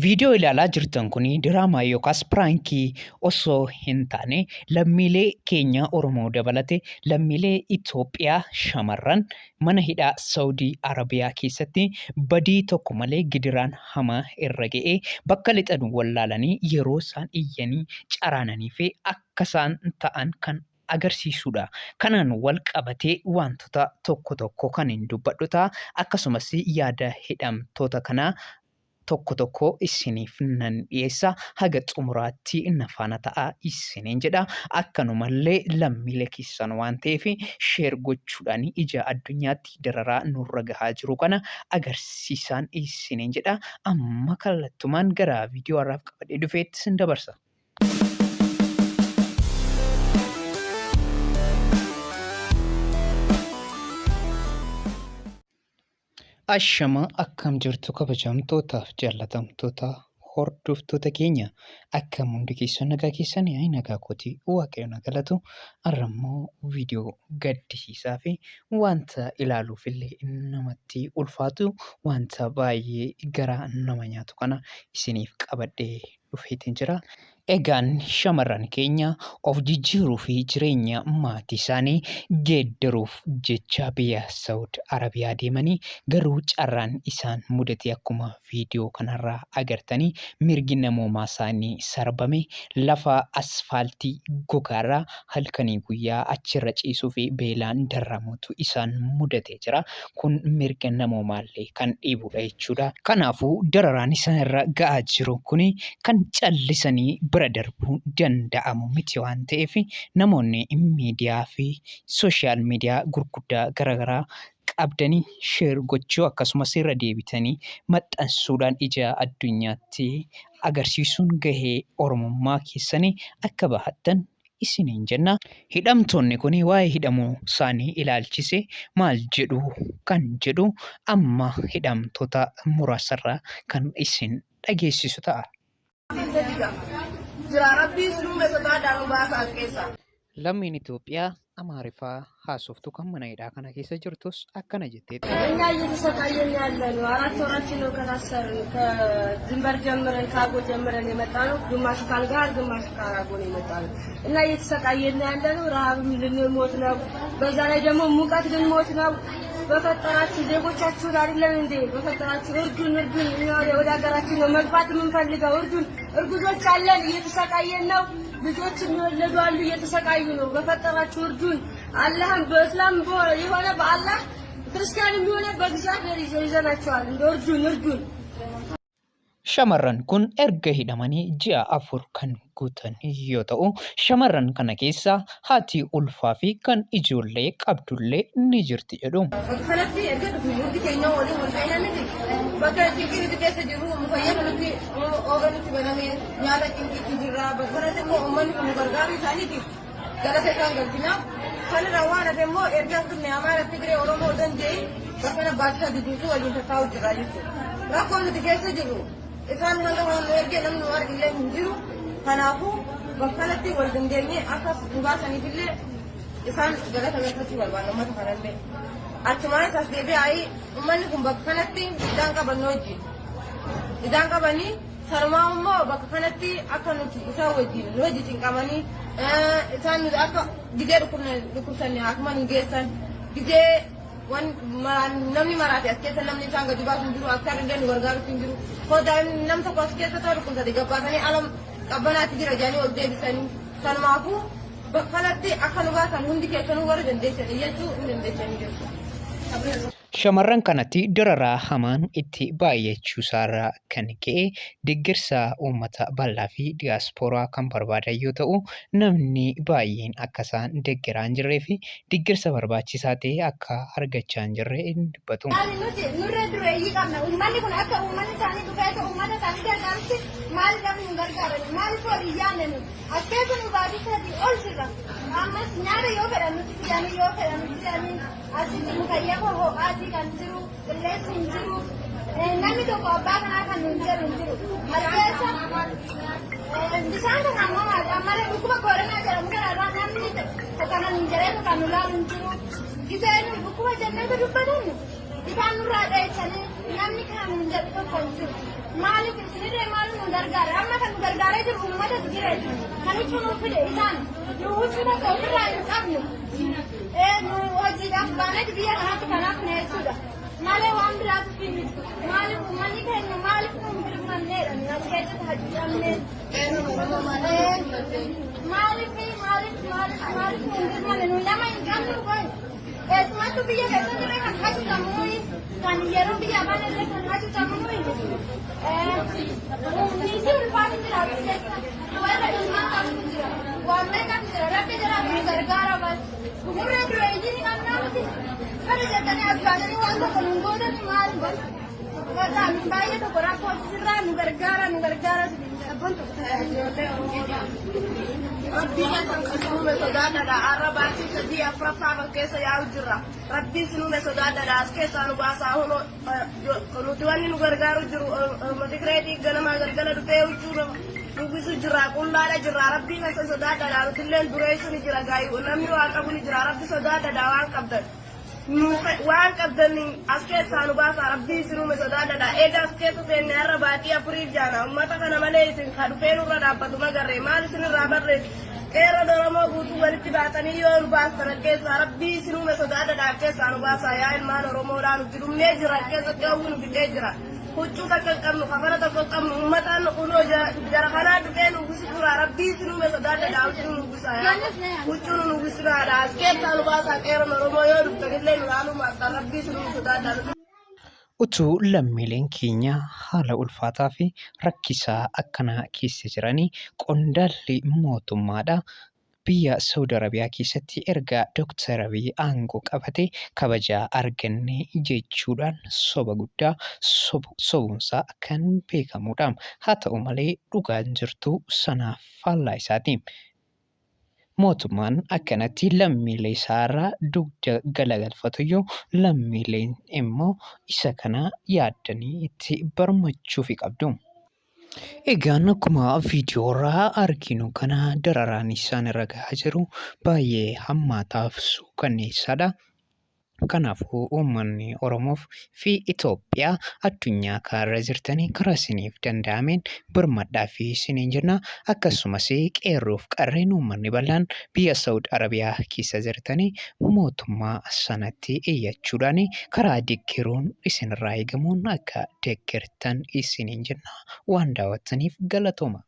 Viidiyoo ilaalaa jirtan kun diraamaa yookaas piraankii osoo hin taane lammiilee keenya Oromoo dabalatee lammiilee Itoophiyaa shamarran mana hidhaa Saawudii Arabiyaa keessatti badii tokko malee gidiraan hamaa irra ga'ee bakka lixan wallaalanii yeroo isaan iyyanii caraananii fi akka isaan ta'an kan agarsiisudha. Kanaan wal qabatee wantoota tokko kan hin dubbadhu ta'a. Akkasumas yaada hidhamtoota kanaa tokko isiniif nan dhiyeessa haga xumuraatti na faana ta'a isiniin jedha. Akkanumallee lammiilee keessan waan ta'eef sheer gochuudhaan ija addunyaatti dararaa nurra gahaa jiru kana agarsiisaan isiniin jedha. Amma kallattumaan gara viidiyoo har'aaf qabadhee dhufeetti sin dabarsa. Ashama akkam jirtu kabajamtootaaf jaallatamtoota hordoftoota keenya akkam hundi keessan nagaa keessanii nagaa kootii waaqayyoon galatu har'ammoo viidiyoo gaddisiisaa fi wanta ilaaluuf illee namatti ulfaatu wanta baay'ee garaa nama nyaatu kana isiniif qabadhee dhufeetiin jira. Egaan shamarran keenya of jijjiiruu fi jireenya maatii isaanii geeddaruuf jecha biyya Saawud Arabiyaa deemanii garuu carraan isaan mudate akkuma viidiyoo kanarraa agartanii mirgi namoomaa isaanii sarbame lafa asfaaltii gogaarraa halkanii guyyaa achirra ciisuu fi beelaan darramuutu isaan mudate jira. Kun mirga namoomaallee kan dhiibudha jechuudha. Kanaafuu dararaan isaanirra ga'aa jiru kun kan callisanii bira darbuu danda'amu miti waan ta'eef namoonni miidiyaa fi sooshaal miidiyaa gurguddaa garaagaraa qabdanii sheer gochuu akkasumas irra deebitanii maxxansuudhaan ija addunyaatti agarsiisuun gahee oromummaa keessanii akka bahattan isiniin jenna. Hidhamtoonni kun waa'ee hidhamuu isaanii ilaalchise maal jedhu kan jedhu amma hidhamtoota muraasarraa kan isin dhageessisu ta'a. Lammiin Itoophiyaa Amaariffaa haasoftu kan mana hidhaa kana keessa jirtus akkana jetteetti. እኛ እየተሰቃየን ያለነው 4 ወራችን ነው ከታሰርን ከድንበር ጀምረን ካጎ ጀምረን የመጣነው ግማሽ ካልጋር ግማሽ ካራጎ ነው የመጣነው እና እየተሰቃየን ያለነው ረሃብም ልንሞት ነው በዛ ላይ ደግሞ ሙቀት ልንሞት ነው በፈጠራችሁ ዜጎቻችሁን አይደለም እንዴ በፈጠራችሁ እርዱን እኛ ወደ ሀገራችን ነው መግባት የምንፈልገው እርጉዞች አለን እየተሰቃየን ነው ልጆች የሚወለዱ አሉ እየተሰቃዩ ነው በፈጠራችሁ እርዱን አላህን በእስላም የሆነ በአላህ ክርስቲያን የሚሆነ በእግዚአብሔር ይዘናቸዋል እንደ እርዱን Shamarran kun erga hidhamanii ji'a 4 kan guutan yoo ta'u shamarran kana keessa haati ulfaa fi kan ijoollee qabdullee ni jirti jedhu. Kanatti erga dhufni keenya waliin wal fayyadamanii bakka jiru keessa jiru fayyadamanii ooganitti banamee nyaata qinqiitti jirra bakka immoo uummanni kun gargaaru isaaniitiif galata isaan galchina. Kanarraa waan hafe immoo ergaan kun Amaara Tigiree Oromoo danda'e bakka baatisa duduutu waliin tattaa'u jira jechuudha. Rakkoon nuti keessa jiru isaan hanga waan ergee namni waan illee hin jiru kanaafuu bakkanatti wal dandeenyee akka dhugaasaniif illee isaan galata galfachuu barbaada uummata kanallee achumaanis as deebi'anii uummanni kun bakka kanatti idaan qaban wajjin idaan qabanii sarumaa immoo bakka kanatti akka nuti isaan wajjin nu wajjin qabanii isaan nuti akka gidee dhukkubsanne akkuma nu geessan gidee wan namni maraate as keessa namni isaan gadi baasu hin jiru akka illee nu gargaaru hin jiru kodaa nam tokko as keessa ta'u dhukkubsate gabbaasanii alam qabbanaatti jira jedhanii ol deebisanii sanumaafuu bakka kanatti akka nu baasan hundi keessanuu warra dandeessanii jechuu hin dandeessanii jiru. Shamarran kanatti dararaa hamaan itti baay'achuu isaarraa kan ka'e deeggarsa uummata bal'aa fi diyaaspooraa kan barbaadan yoo ta'u namni baay'een akka isaan deeggaraa hin jirree fi deeggarsa barbaachisaa ta'e akka argachaa hin jirre hin dubbatu. Nurra dureeyyii qabna uummanni kun akka uummanni isaanii dhufee uummata isaanii gargaarti maal namni hin gargaaran maaliif walii yaanne as keessa nu baadiyyaatti ol jirra ammas nyaata yoo fedhan nuti fidanii yoo fedhan nuti fidanii asitti mukayyama ho'aatii kan jiru qilleensi hin jiru namni tokko abbaa kanaa kan hin jiru as keessa bishaan kan ammallee dhukkuba koronaa jedhamu kanarraa namni kanan hin jireenya kan nu laalu hin jiru giseen dhukkuba jennee dubbatan Isaan nurraa dheessanii namni kan hin jedhu tokko hin jiru. Maaliif isinirree maal nu gargaara? Amma kan nu gargaaree jiru uummata jireenya. Kan huccuu nuuf fide isaan. Nu huccuu tokko ofirraa hin qabnu. Nu hojiidhaaf baanee biyya kanaatti kanaaf na jechuudha. Malee waan biraatu fi miti. Maaliif uummanni keenya maaliif nu hin birmanneedha? As keessatti hajjamnee. Maaliif nu hin birmanne? Nu nama hin qabnu qoy. Keessumattu biyya keessatti illee kan hajjatamu kan yeroo biyya afaan illee kan hajjatamu niitii ulfaatu jiraatu keessa warra ilmaan qabu jira waan meeqatu jira rabbi jiraatu nu gargaara bas gumurree dureeyyii ni qabnaa miti kana jettanii as baatanii waan tokko nu gootatti maal bas wataan baay'ee tokko rakkoo jirraa nu gargaara abboon tokko Rabbi kesan kasume sodaadha arrabaati sadii afraffaa bakkeessa yaa'u jirra rabbi sinume sodaadha as keessaa nu baasaa huno nuti wanni nu gargaaru jiru matigreetii ganama galgala dhufee huccuu nugisu jirra qullaadha jirra rabbi kesan sodaadha nutilleen dureessu ni jira gaayu namni waan qabu ni jira rabbi sodaadha waan qabdan as keessaa nu baasaa rabbi sinume sodaadha eega as keessa seenne arrabaatii afuriif jaana ummata kana malee isin ka dhufee nurra dhaabbatu magarree maal isinirraa barreessu Kera Oromoo guutuu walitti baatanii yoo nu baastan keessaa rabbii sinume sodaadha keessaa nu baasaa yaa ilmaan Oromoodhaan nuti dhumnee jira keessatti hawwi nu bitee jira. Huccuu takka qabnu kafana tokko qabnu uummataan kunoo jara kanaa dhufee nu gusi jira rabbii sinume sodaadha huccuu nu gusaa huccuu nu gusiraadha as keessaa nu baasaa Kera Oromoo yoo dhuftanillee nu laaluu maastaa rabbii sinume sodaadha. Utuu lammiileen keenya haala ulfaataa fi rakkisaa akkanaa keessa jiranii qondaalli mootummaadha. Biyya Saudi Arabiyaa keessatti erga Dr. Abiy aangoo qabatee kabajaa arganne jechuudhaan soba guddaa sobuunsaa kan beekamudha. Haa ta'u malee dhugaan jirtu sanaaf faallaa isaati. Mootummaan akkanatti lammiilee isaarraa dugda galagalfatuyyuu lammiileen immoo isa kana yaaddanii itti barmachuuf qabdu. Egaan akkuma viidiyoorraa arginu kana dararaan isaan irra gahaa jiru baay'ee hammaataaf suukanneessaadha. Kanaafuu uummanni Oromoo fi Itoophiyaa addunyaa kanarra jirtanii karaa isiniif danda'ameen birmadhaa fi isiniin jenna. Akkasumas qeerroof qarreen uummanni bal'aan biyya Saudi Arabiyaa keessa jirtanii mootummaa sanatti iyyachuudhaan karaa deeggaruun isinirraa eegamuun akka deeggartan isiniin jenna. Waan daawwattaniif galatooma.